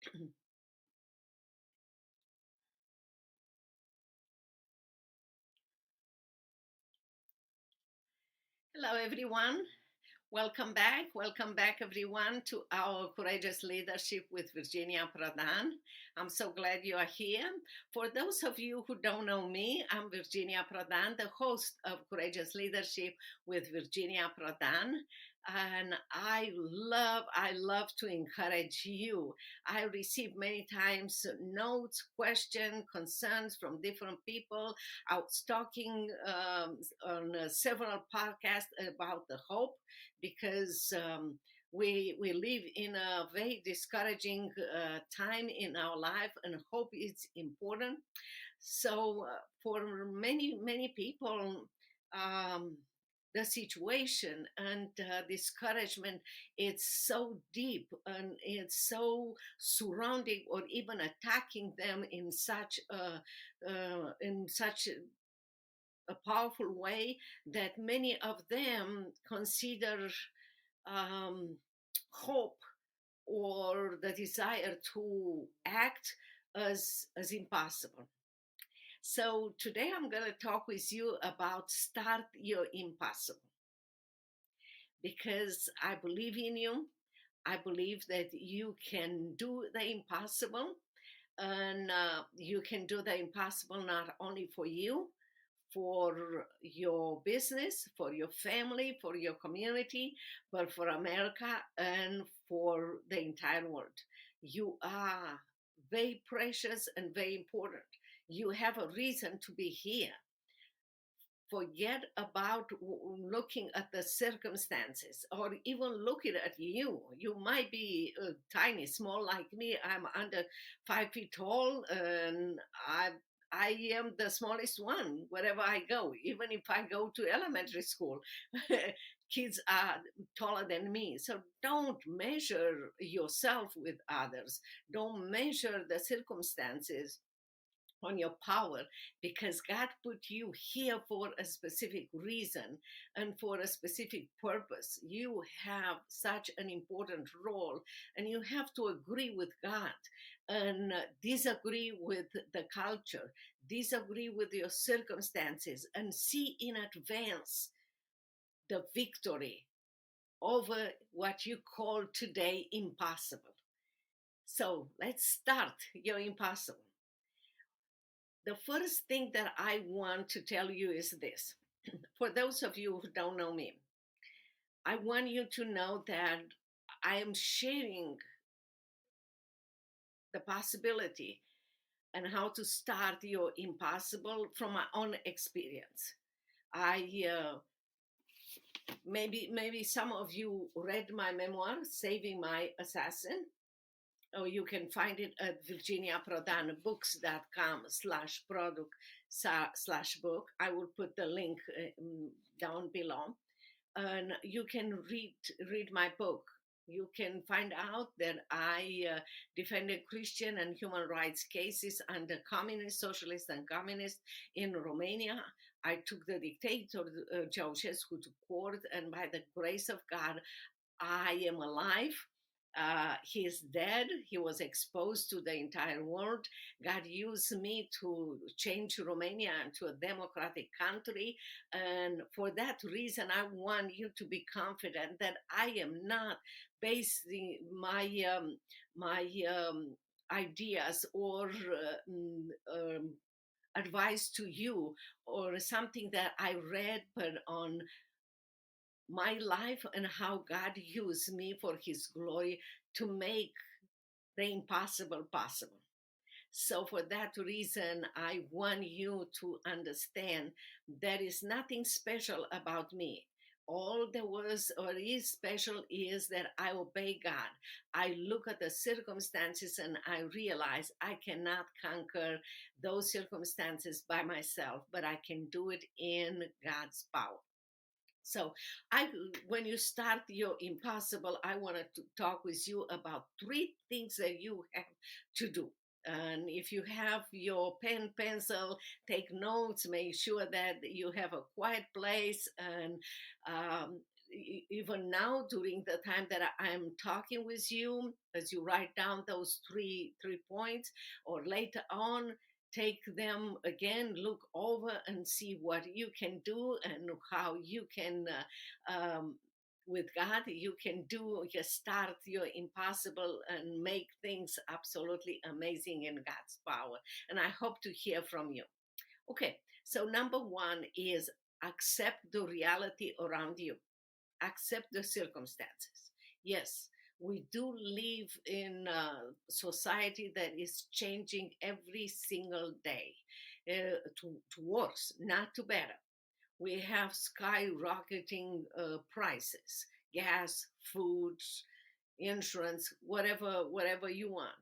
Hello, everyone. Welcome back. Welcome back, everyone, to our Courageous Leadership with Virginia Pradhan. I'm so glad you are here. For those of you who don't know me, I'm Virginia Pradhan, the host of Courageous Leadership with Virginia Pradhan. And I love to encourage you. I receive many times notes, questions, concerns from different people. I was talking on several podcasts about the hope because we live in a very discouraging time in our life, and hope is important. So for many people, um, the situation and discouragement, it's so deep and it's so surrounding or even attacking them in such a powerful way that many of them consider um, hope or the desire to act as impossible. So today I'm going to talk with you about start your impossible, because I believe in you. I believe that you can do the impossible, and you can do the impossible not only for you, for your business, for your family, for your community, but for America and for the entire world. You are very precious and very important. You have a reason to be here. Forget about looking at the circumstances or even looking at you. You might be tiny, small like me. I'm under 5 feet tall, and I am the smallest one wherever I go. Even if I go to elementary school, kids are taller than me. So don't measure yourself with others. Don't measure the circumstances on your power, because God put you here for a specific reason and for a specific purpose. You have such an important role, and you have to agree with God and disagree with the culture, disagree with your circumstances, and see in advance the victory over what you call today impossible. So let's start your impossible. The first thing that I want to tell you is this. For those of you who don't know me, I want you to know that I am sharing the possibility and how to start your impossible from my own experience. I maybe some of you read my memoir, Saving My Assassin, or you can find it at virginiaprodanbooks.com/product/book. I will put the link down below, and you can read my book. You can find out that I defended Christian and human rights cases under communist, socialist, and communist in Romania. I took the dictator Ceausescu to court, and by the grace of God, I am alive. He's dead. He was exposed to the entire world. God used me to change Romania into a democratic country. And for that reason, I want you to be confident that I am not basing my ideas or advice to you or something that I read, but on my life and how God used me for his glory to make the impossible possible. So, for that reason, I want you to understand there is nothing special about me. All there was or is special is that I obey God. I look at the circumstances and I realize I cannot conquer those circumstances by myself, but I can do it in God's power. So, when you start your impossible, I wanted to talk with you about three things that you have to do. And if you have your pen, pencil, take notes, make sure that you have a quiet place, and even now during the time that I'm talking with you, as you write down those three points, or later on, take them again, look over and see what you can do and how you can with God, you can do, just start your impossible and make things absolutely amazing in God's power. And I hope to hear from you. Okay, so number one is accept the reality around you, accept the circumstances. Yes, we do live in a society that is changing every single day, to worse, not to better. We have skyrocketing prices, gas, foods, insurance, whatever you want.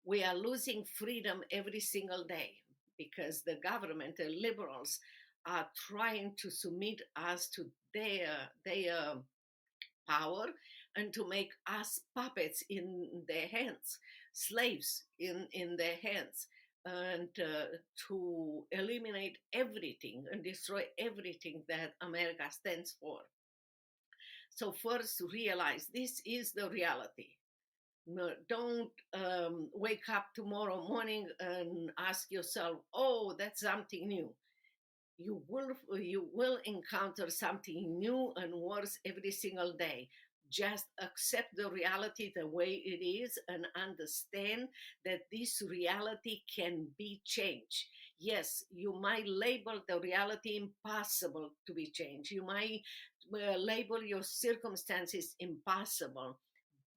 We are losing freedom every single day because the government, the liberals, are trying to submit us to their power and to make us puppets in their hands, slaves in their hands, and to eliminate everything and destroy everything that America stands for. So first, realize this is the reality. No, don't wake up tomorrow morning and ask yourself, "Oh, that's something new." You will encounter something new and worse every single day. Just accept the reality the way it is and understand that this reality can be changed. Yes, you might label the reality impossible to be changed. You might label your circumstances impossible,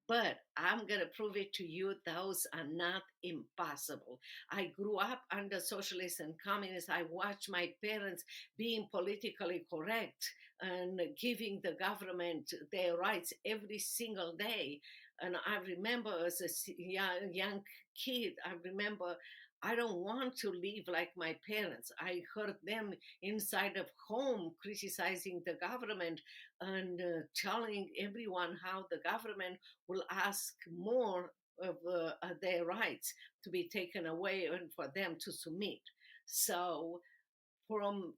but I'm going to prove it to you, those are not impossible. I grew up under socialists and communists. I watched my parents being politically correct and giving the government their rights every single day. And I remember as a young kid, I remember I don't want to live like my parents. I heard them inside of home criticizing the government and telling everyone how the government will ask more of their rights to be taken away and for them to submit. So from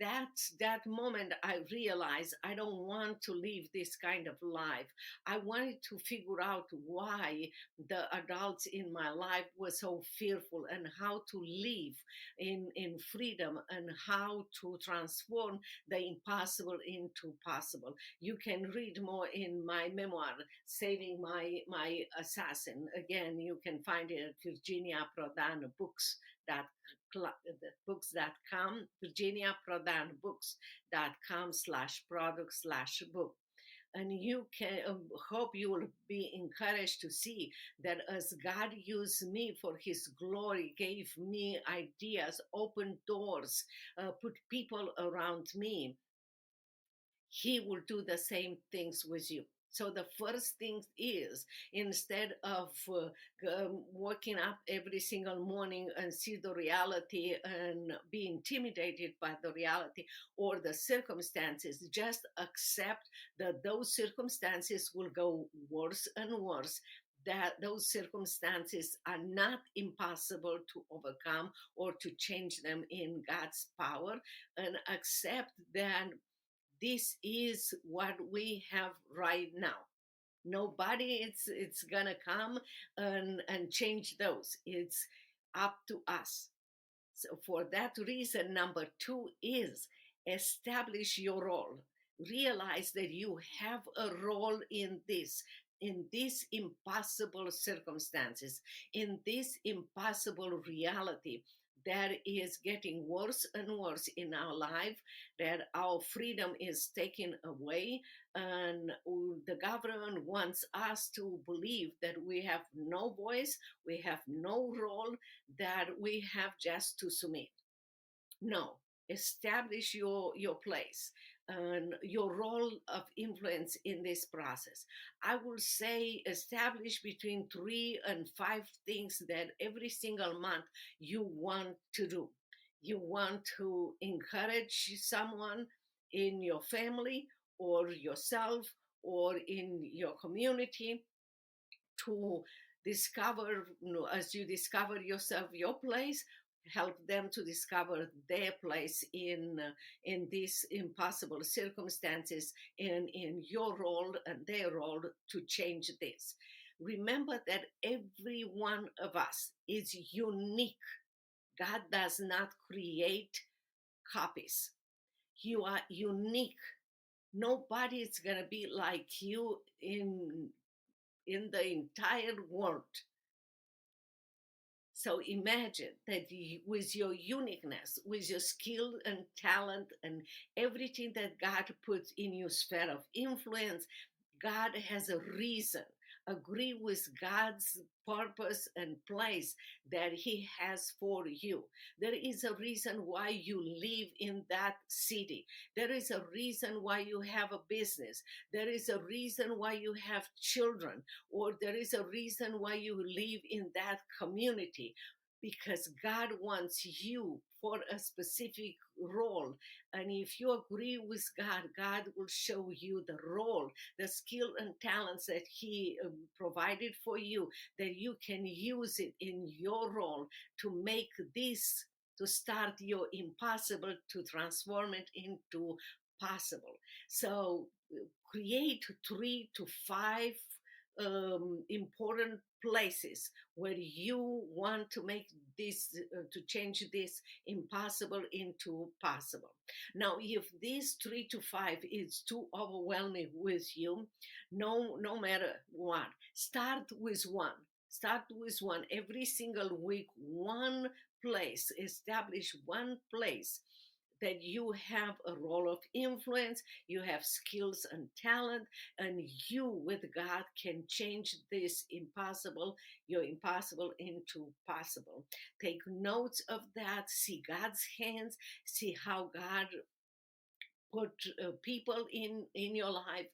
that moment, I realized I don't want to live this kind of life. I wanted to figure out why the adults in my life were so fearful, and how to live in freedom, and how to transform the impossible into possible. You can read more in my memoir, Saving My Assassin. Again, you can find it at Virginia Prodan Books that books.com, Virginia Prodan books.com/product/book. And you can hope you will be encouraged to see that as God used me for his glory, gave me ideas, opened doors, put people around me, he will do the same things with you. So the first thing is, instead of waking up every single morning and see the reality and be intimidated by the reality or the circumstances, just accept that those circumstances will go worse and worse, that those circumstances are not impossible to overcome or to change them in God's power, and accept that this is what we have right now. Nobody it's gonna come and change those. It's up to us. So for that reason, number two is establish your role. Realize that you have a role in these impossible circumstances, in this impossible reality that is getting worse and worse in our life, that our freedom is taken away, and the government wants us to believe that we have no voice, we have no role, that we have just to submit. No, establish your place and your role of influence in this process. I will say establish between 3 and 5 things that every single month you want to do. You want to encourage someone in your family or yourself or in your community to discover, as you discover yourself, your place, help them to discover their place in these impossible circumstances, in your role and their role to change this. Remember that every one of us is unique. God does not create copies. You are unique. Nobody is going to be like you in the entire world. So imagine that with your uniqueness, with your skill and talent and everything that God puts in your sphere of influence, God has a reason. Agree with God's purpose and place that He has for you. There is a reason why you live in that city. There is a reason why you have a business. There is a reason why you have children, or there is a reason why you live in that community, because God wants you for a specific role. And if you agree with God, God will show you the role, the skill and talents that He provided for you, that you can use it in your role to make this, to start your impossible, to transform it into possible. So create 3 to 5 important places where you want to make this, to change this impossible into possible. Now, if this 3 to 5 is too overwhelming with you, no matter what, start with one. Start with one every single week, one place, establish one place that you have a role of influence, you have skills and talent, and you with God can change this impossible, your impossible, into possible. Take notes of that, see God's hands, see how God put people in your life,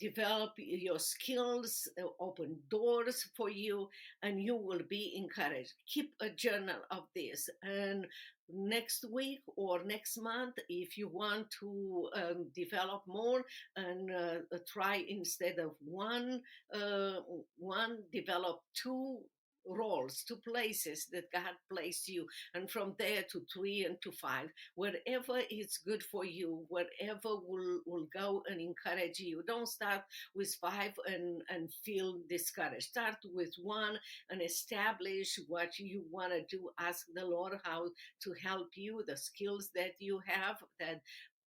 develop your skills, open doors for you, and you will be encouraged. Keep a journal of this, and next week or next month, if you want to develop more and try, instead of one, develop two roles, two places that God placed you, and from there to 3 and to 5, wherever is good for you, wherever will go and encourage you. Don't start with 5 and feel discouraged. Start with one and establish what you want to do. Ask the Lord how to help you, the skills that you have that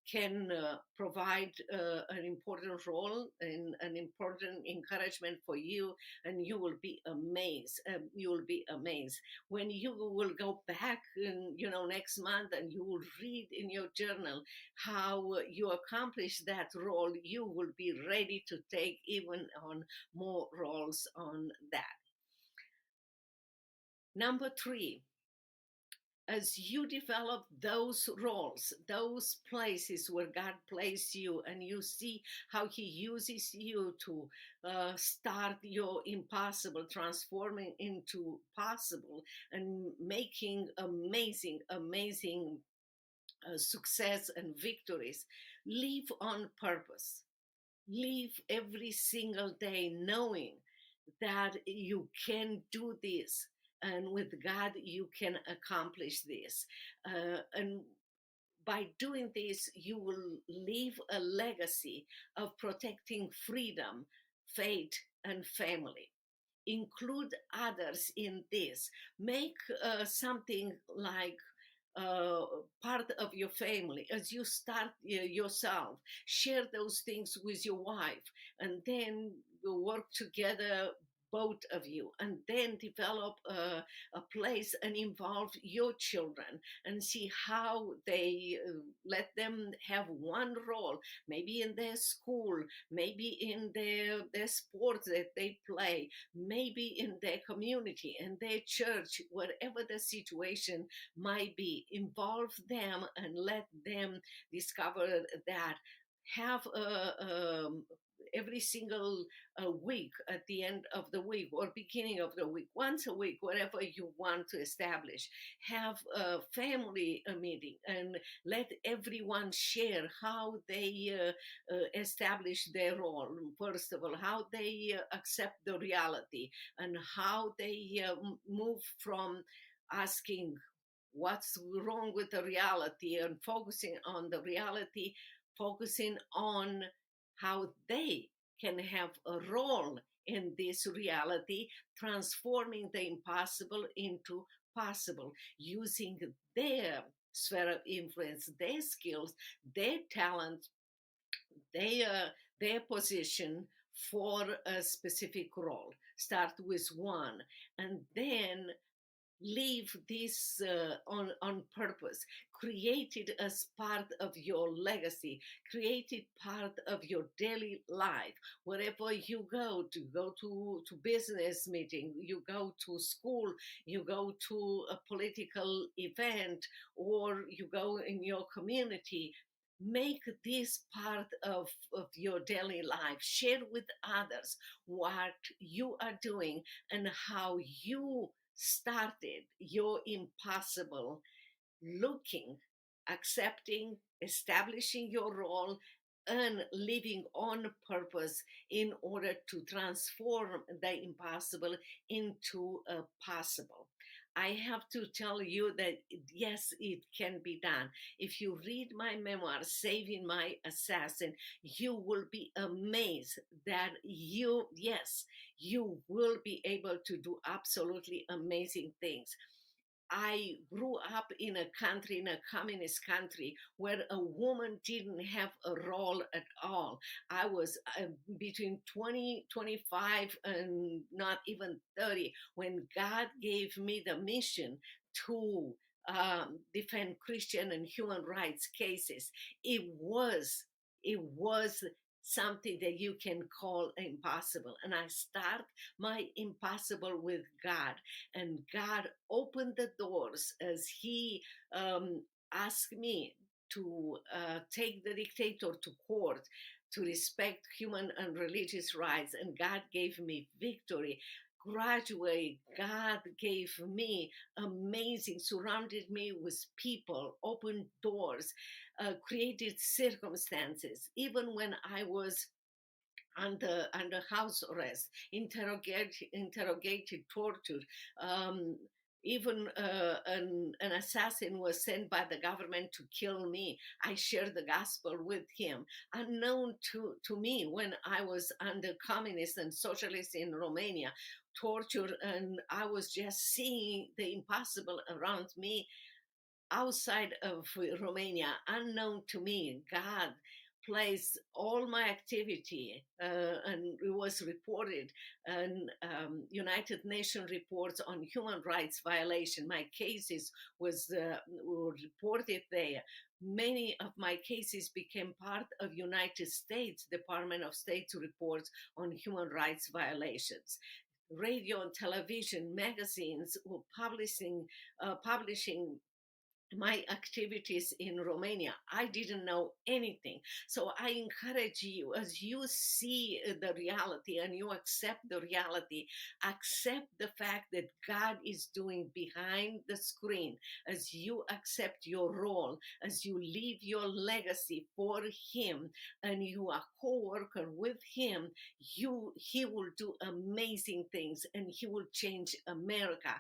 can provide an important role and an important encouragement for you, and you will be amazed. You will be amazed when you will go back and next month, and you will read in your journal how you accomplished that role. You will be ready to take even on more roles on that. Number 3, as you develop those roles, those places where God placed you, and you see how He uses you to start your impossible, transforming into possible, and making amazing, amazing success and victories, live on purpose. Live every single day knowing that you can do this, and with God you can accomplish this, and by doing this you will leave a legacy of protecting freedom, faith, and family. Include others in this. Make something like uh, part of your family as you start yourself. Share those things with your wife, and then we'll work together, both of you, and then develop a place and involve your children and see how they let them have one role, maybe in their school, maybe in their sports that they play, maybe in their community, in their church, whatever the situation might be. Involve them and let them discover that. Have every single week, at the end of the week or beginning of the week, once a week, whatever you want to establish, have a family meeting and let everyone share how they establish their role. First of all, how they accept the reality, and how they move from asking what's wrong with the reality and focusing on the reality, focusing on how they can have a role in this reality, transforming the impossible into possible, using their sphere of influence, their skills, their talent, their their position for a specific role. Start with one, and then leave this on purpose, created as part of your legacy, created part of your daily life. Wherever you go to business meeting, you go to school, you go to a political event, or you go in your community, make this part of your daily life. Share with others what you are doing and how you started your impossible, looking, accepting, establishing your role, and living on purpose in order to transform the impossible into a possible. I have to tell you that yes, it can be done. If you read my memoir, Saving My Assassin, you will be amazed that yes, you will be able to do absolutely amazing things. I grew up in a country, in a communist country, where a woman didn't have a role at all. I was between 20, 25, and not even 30 when God gave me the mission to defend Christian and human rights cases. It was something that you can call impossible. And I start my impossible with God, and God opened the doors as He asked me to take the dictator to court, to respect human and religious rights, and God gave me victory. Gradually, God gave me amazing, surrounded me with people, opened doors, created circumstances. Even when I was under house arrest, interrogated, tortured. Um, Even an assassin was sent by the government to kill me. I shared the gospel with him. Unknown to me, when I was under communists and socialists in Romania, tortured, and I was just seeing the impossible around me outside of Romania, unknown to me. God placed all my activity, and it was reported, and United Nations reports on human rights violation. My cases were reported there. Many of my cases became part of United States Department of State reports on human rights violations. Radio and television magazines were publishing my activities in Romania. I didn't know anything. So I encourage you, as you see the reality and you accept the reality, accept the fact that God is doing behind the screen, as you accept your role, as you leave your legacy for Him, and you are co-worker with Him. He will do amazing things, and He will change America,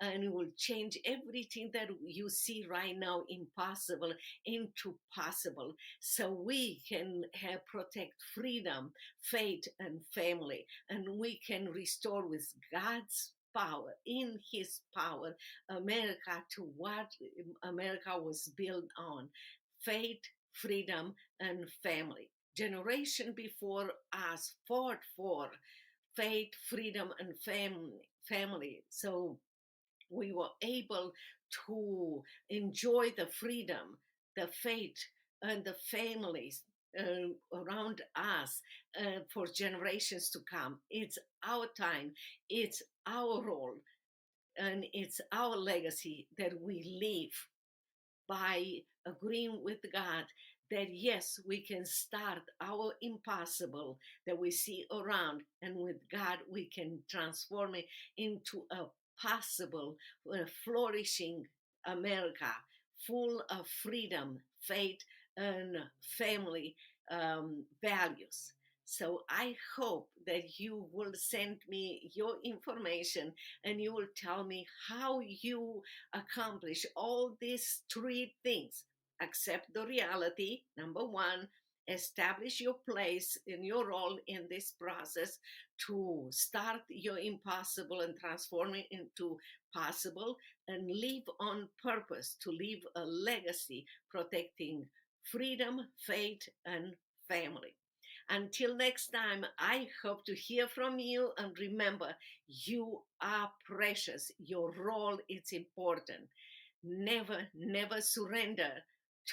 and it will change everything that you see right now impossible into possible, so we can protect freedom, faith, and family, and we can restore with God's power, in His power, America to what America was built on: faith, freedom, and family. Generation before us fought for faith, freedom, and family. So we were able to enjoy the freedom, the faith, and the families around us for generations to come. It's our time, it's our role, and it's our legacy that we live by agreeing with God that yes, we can start our impossible that we see around, and with God, we can transform it into a possible, flourishing America full of freedom, faith, and family values. So I hope that you will send me your information and you will tell me how you accomplish all these three things. Accept the reality, number one, establish your place in your role in this process to start your impossible and transform it into possible, and live on purpose to leave a legacy protecting freedom, faith, and family. Until next time, I hope to hear from you, and remember, you are precious. Your role is important. Never, never surrender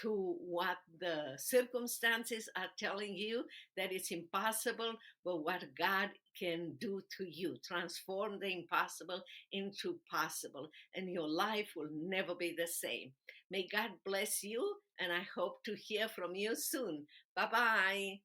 to what the circumstances are telling you that it's impossible, but what God can do to you. Transform the impossible into possible, and your life will never be the same. May God bless you, and I hope to hear from you soon. Bye bye.